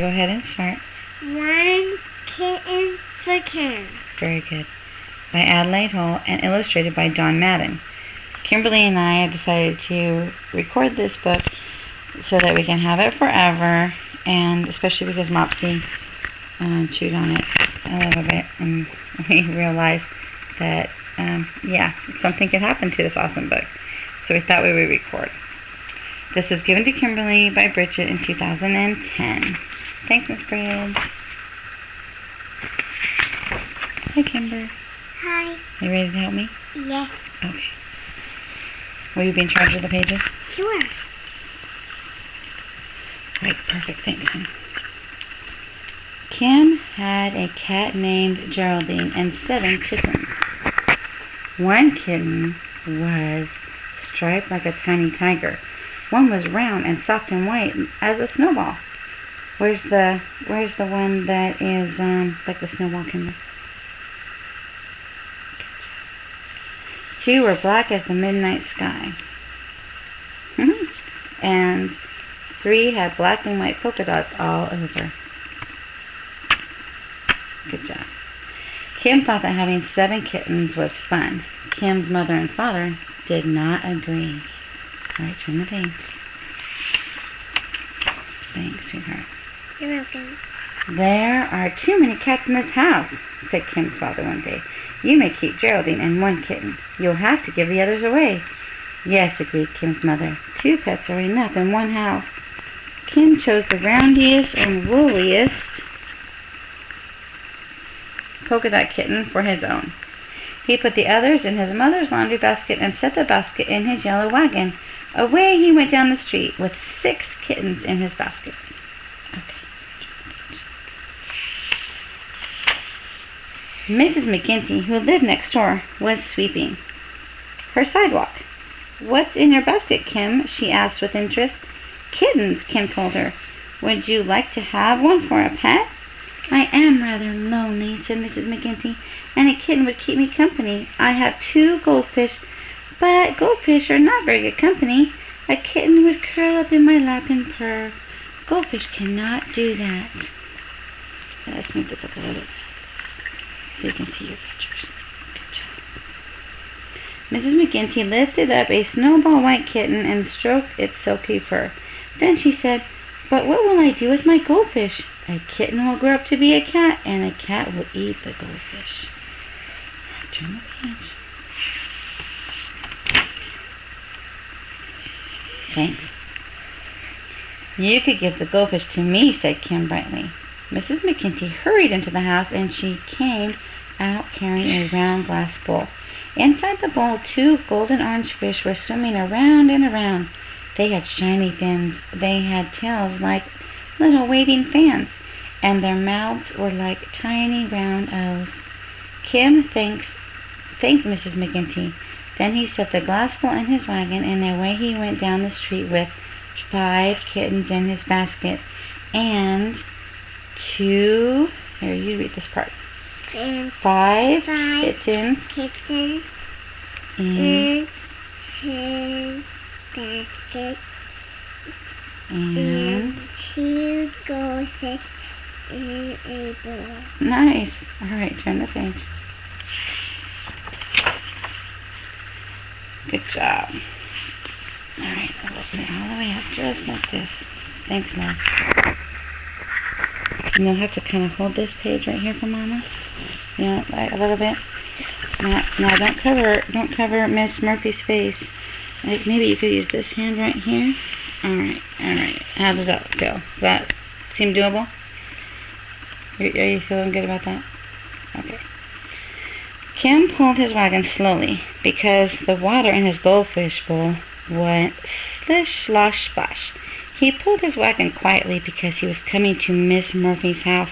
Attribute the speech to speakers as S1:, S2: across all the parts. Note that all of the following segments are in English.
S1: Go ahead and start.
S2: One Kitten for Kim.
S1: Very good. By Adelaide, Holl, and illustrated by Madden. Kimberly and I have decided to record this book so that we can have it forever, and especially because Mopsy chewed on it a little bit, and we realized that, something could happen to this awesome book. So we thought we would record. This was given to Kimberly by Bridget in 2010. Thanks, Miss Bridge. Hi, Kimber.
S2: Hi.
S1: Are you ready to help me?
S2: Yes.
S1: Okay. Will you be in charge of the pages?
S2: Sure.
S1: Right, perfect. Thanks, hon. Kim had a cat named Geraldine and 7 kittens. One kitten was striped like a tiny tiger. One was round and soft and white as a snowball. Where's the one that is like the snowball, Kimber? 2 were black as the midnight sky. And 3 had black and white polka dots all over. Good job. Kim thought that having 7 kittens was fun. Kim's mother and father did not agree. All right, turn the page. Thanks, sweetheart.
S2: You're welcome.
S1: There are too many cats in this house, said Kim's father one day. You may keep Geraldine and 1 kitten. You'll have to give the others away. Yes, agreed Kim's mother. 2 pets are enough in one house. Kim chose the roundiest and wooliest polka dot kitten for his own. He put the others in his mother's laundry basket and set the basket in his yellow wagon. Away he went down the street with 6 kittens in his basket. Okay. Mrs. McGinty, who lived next door, was sweeping her sidewalk. What's in your basket, Kim? She asked with interest. Kittens, Kim told her. Would you like to have one for a pet? I am rather lonely, said Mrs. McGinty, and a kitten would keep me company. I have 2 goldfish, but goldfish are not very good company. A kitten would curl up in my lap and purr. Goldfish cannot do that. Let's move the book a little bit so you can see your pictures. Good job. Mrs. McGinty lifted up a snowball white kitten and stroked its silky fur. Then she said, but what will I do with my goldfish? A kitten will grow up to be a cat, and a cat will eat the goldfish. Turn the page. Thanks. You could give the goldfish to me, said Kim brightly. Mrs. McGinty hurried into the house, and she came out carrying a round glass bowl. Inside the bowl, 2 golden orange fish were swimming around and around. They had shiny fins. They had tails like little waving fans, and their mouths were like tiny round O's. Kim thanked Mrs. McGinty. Then he set the glass bowl in his wagon, and away he went down the street with 5 kittens in his basket, and 2, here, you read this part.
S2: And
S1: 5
S2: kittens
S1: in
S2: his basket,
S1: and
S2: 2 goldfish in a bowl.
S1: Nice. All right, turn the page. Good job. All right, I'll open it all the way up just like this. Thanks, Mom. And you'll have to kind of hold this page right here for Mama. You know, like a little bit. Now don't cover Miss Murphy's face. Like maybe you could use this hand right here. All right. How does that feel? Does that seem doable? Are you feeling good about that? Okay. Kim pulled his wagon slowly because the water in his goldfish bowl went slish, slosh, splash. He pulled his wagon quietly because he was coming to Miss Murphy's house.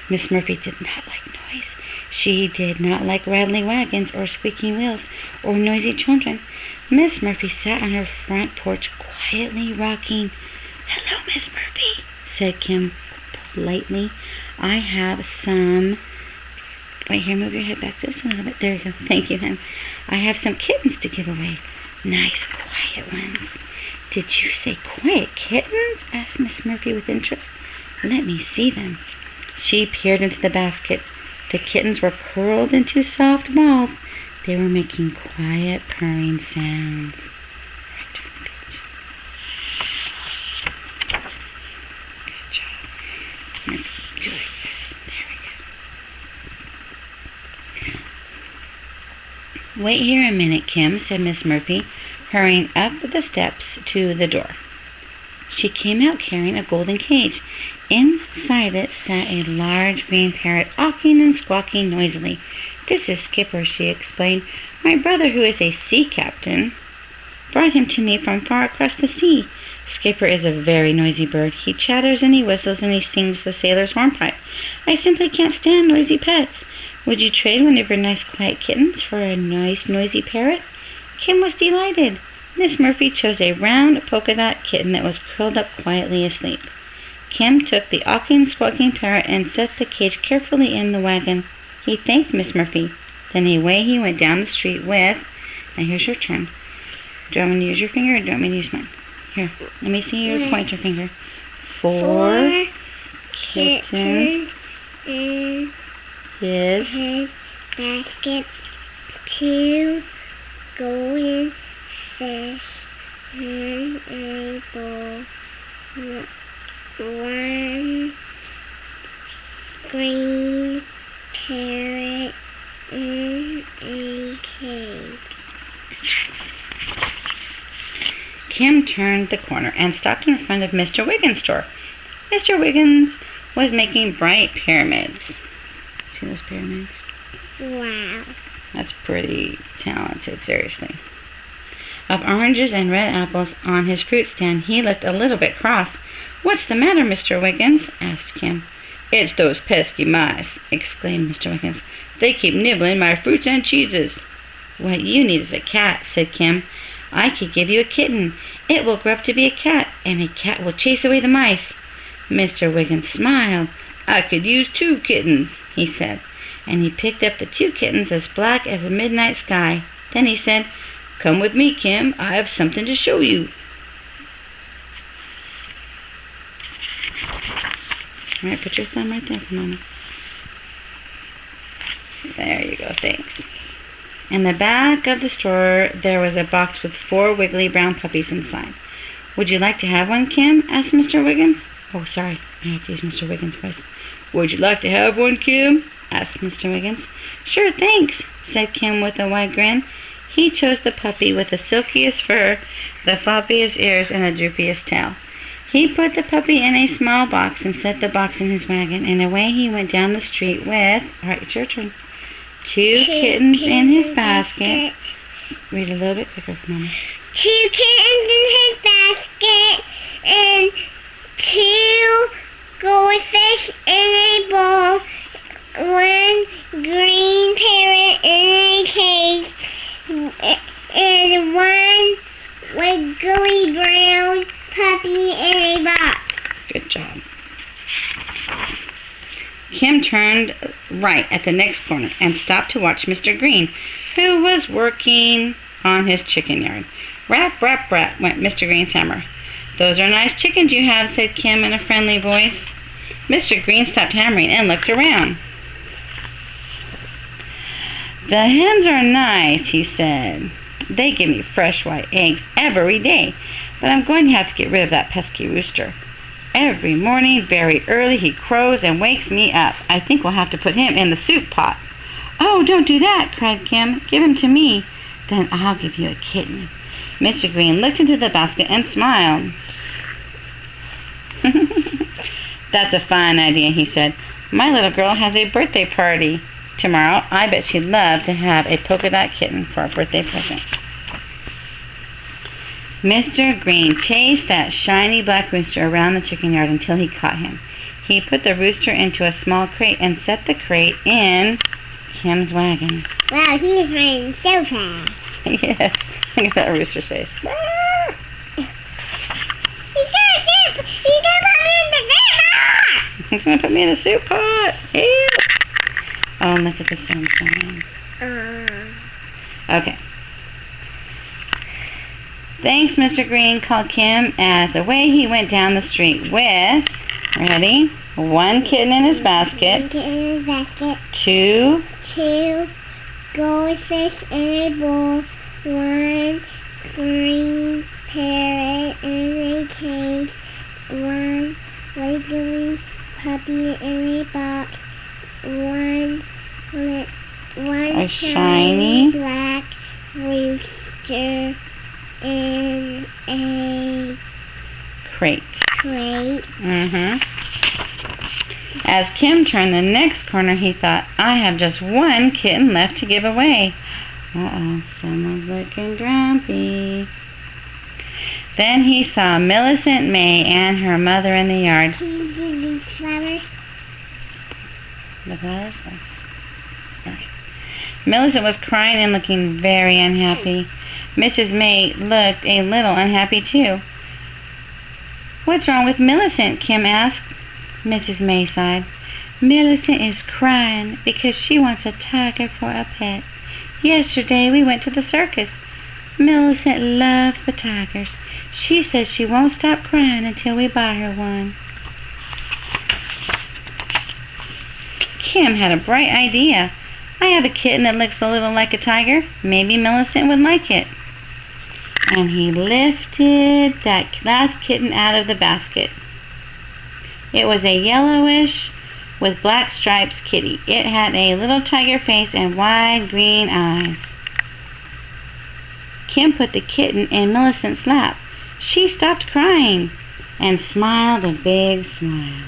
S1: Miss Murphy did not like noise. She did not like rattling wagons or squeaking wheels or noisy children. Miss Murphy sat on her front porch quietly rocking. Hello, Miss Murphy, said Kim politely. I have some... Wait here, move your head back just a little bit. There you go. Thank you, hon. I have some kittens to give away. Nice, quiet ones. Did you say quiet kittens? Asked Miss Murphy with interest. Let me see them. She peered into the basket. The kittens were curled into soft balls. They were making quiet purring sounds. Right, turn the page. Good job. Let's do like this. There we go. Wait here a minute, Kim, said Miss Murphy, hurrying up the steps to the door. She came out carrying a golden cage. Inside it sat a large green parrot, awking and squawking noisily. "This is Skipper," she explained. "My brother, who is a sea captain, brought him to me from far across the sea. Skipper is a very noisy bird. He chatters and he whistles and he sings the sailor's hornpipe. I simply can't stand noisy pets. Would you trade one of your nice quiet kittens for a nice noisy parrot?" Kim was delighted. Miss Murphy chose a round polka dot kitten that was curled up quietly asleep. Kim took the awking, squawking parrot and set the cage carefully in the wagon. He thanked Miss Murphy. Then away he went down the street with... Now here's your turn. Do you want me to use your finger or do you want me to use mine? Here, let me see your pointer finger. 4 kittens
S2: in
S1: his
S2: basket, 2 golden fish in a bowl, 1 green parrot in a cage.
S1: Kim turned the corner and stopped in front of Mr. Wiggins' store. Mr. Wiggins was making bright pyramids. See those pyramids?
S2: Wow.
S1: That's pretty talented, seriously. Of oranges and red apples on his fruit stand, he looked a little bit cross. "What's the matter, Mr. Wiggins?" asked Kim. "It's those pesky mice," exclaimed Mr. Wiggins. "They keep nibbling my fruits and cheeses." "What you need is a cat," said Kim. "I could give you a kitten. It will grow up to be a cat, and a cat will chase away the mice." Mr. Wiggins smiled. "I could use 2 kittens," he said, and he picked up the 2 kittens as black as the midnight sky. Then he said, "Come with me, Kim. I have something to show you." All right, put your thumb right there for Mama. There you go, thanks. In the back of the store, there was a box with 4 wiggly brown puppies inside. "Would you like to have one, Kim?" asked Mr. Wiggins. Oh, sorry, I have to use Mr. Wiggins' voice. "Would you like to have one, Kim?" asked Mr. Wiggins. "Sure, thanks," said Kim with a wide grin. He chose the puppy with the silkiest fur, the floppiest ears, and the droopiest tail. He put the puppy in a small box and set the box in his wagon, and away he went down the street with... All right, it's your turn. 2 kittens in his basket. Read a little bit quicker for Mama.
S2: 2 kittens in his basket, and 2 goldfish in a bowl, 1 green parrot in a cage, and 1 wiggly brown puppy in a box.
S1: Good job. Kim turned right at the next corner and stopped to watch Mr. Green, who was working on his chicken yard. Rap, rap, rap went Mr. Green's hammer. "Those are nice chickens you have," said Kim in a friendly voice. Mr. Green stopped hammering and looked around. "The hens are nice," he said. "They give me fresh white eggs every day, but I'm going to have to get rid of that pesky rooster. Every morning, very early, he crows and wakes me up. I think we'll have to put him in the soup pot." "Oh, don't do that," cried Kim. "Give him to me. Then I'll give you a kitten." Mr. Green looked into the basket and smiled. "That's a fine idea," he said. "My little girl has a birthday party tomorrow. I bet she'd love to have a polka dot kitten for a birthday present." Mr. Green chased that shiny black rooster around the chicken yard until he caught him. He put the rooster into a small crate and set the crate in Kim's wagon.
S2: Wow, he's running so fast.
S1: Yes, look at that rooster's face. He's gonna put me in the soup pot. Ew. Oh, look at the sunshine. Okay. "Thanks, Mr. Green," called Kim, as away he went down the street with Ready? 1 kitten in his basket.
S2: 1 kitten in his basket.
S1: 2
S2: 2 goldfish in a bowl. 1 green parrot in a cage. 1 wiggly puppy in a box. 1
S1: a shiny
S2: black rooster in a
S1: crate. As Kim turned the next corner, he thought, I have just 1 kitten left to give away. Someone's looking grumpy. Then he saw Millicent May and her mother in the yard.
S2: Can you do these flowers?
S1: The flowers? Sorry. Millicent was crying and looking very unhappy. Mrs. May looked a little unhappy too. What's wrong with Millicent? Kim asked. Mrs. May sighed. Millicent is crying because she wants a tiger for a pet. Yesterday we went to the circus. Millicent loves the tigers. She says she won't stop crying until we buy her one. Kim had a bright idea. I have a kitten that looks a little like a tiger. Maybe Millicent would like it. And he lifted that last kitten out of the basket. It was a yellowish with black stripes kitty. It had a little tiger face and wide green eyes. Kim put the kitten in Millicent's lap. She stopped crying and smiled a big smile.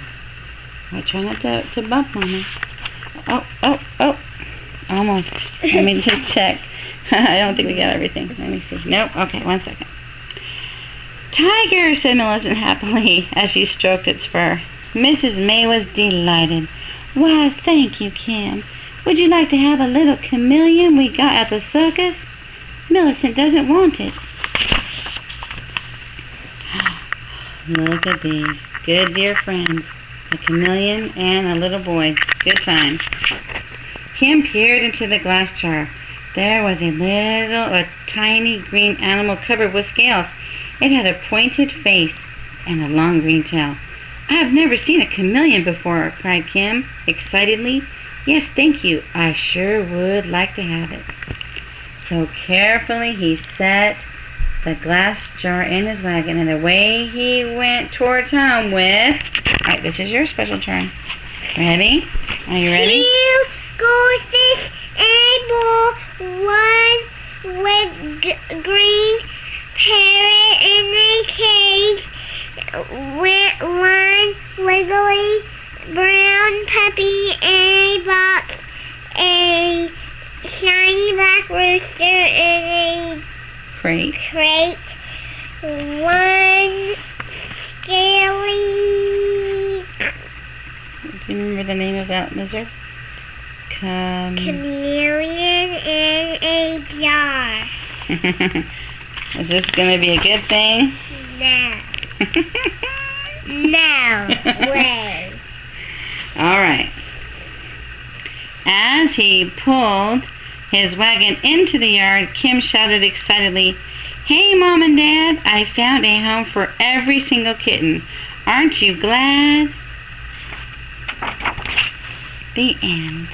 S1: I try not to bump Mama. Oh. Almost. Let me just check. I don't think we got everything. Let me see. Nope. Okay, 1 second. Tiger, said Millicent happily as she stroked its fur. Mrs. May was delighted. Why, thank you, Kim. Would you like to have a little chameleon we got at the circus? Millicent doesn't want it. Look at these. Good dear friends. A chameleon and a little boy. Good times. Kim peered into the glass jar. There was a tiny green animal covered with scales. It had a pointed face and a long green tail. I have never seen a chameleon before, cried Kim excitedly. Yes, thank you. I sure would like to have it. So carefully he set the glass jar in his wagon, and away he went towards home with... Alright, this is your special turn. Ready? Are you ready?
S2: 2 goldfish in a bowl. 1 green parrot in a cage. 1 wiggly brown puppy in a box. A shiny black rooster in a
S1: crate.
S2: 1 scaly...
S1: Do you remember the name of that lizard?
S2: Chameleon in a jar.
S1: Is this going to be a good thing?
S2: No. No way.
S1: Alright. As he pulled his wagon into the yard, Kim shouted excitedly, Hey, Mom and Dad, I found a home for every single kitten. Aren't you glad? The end.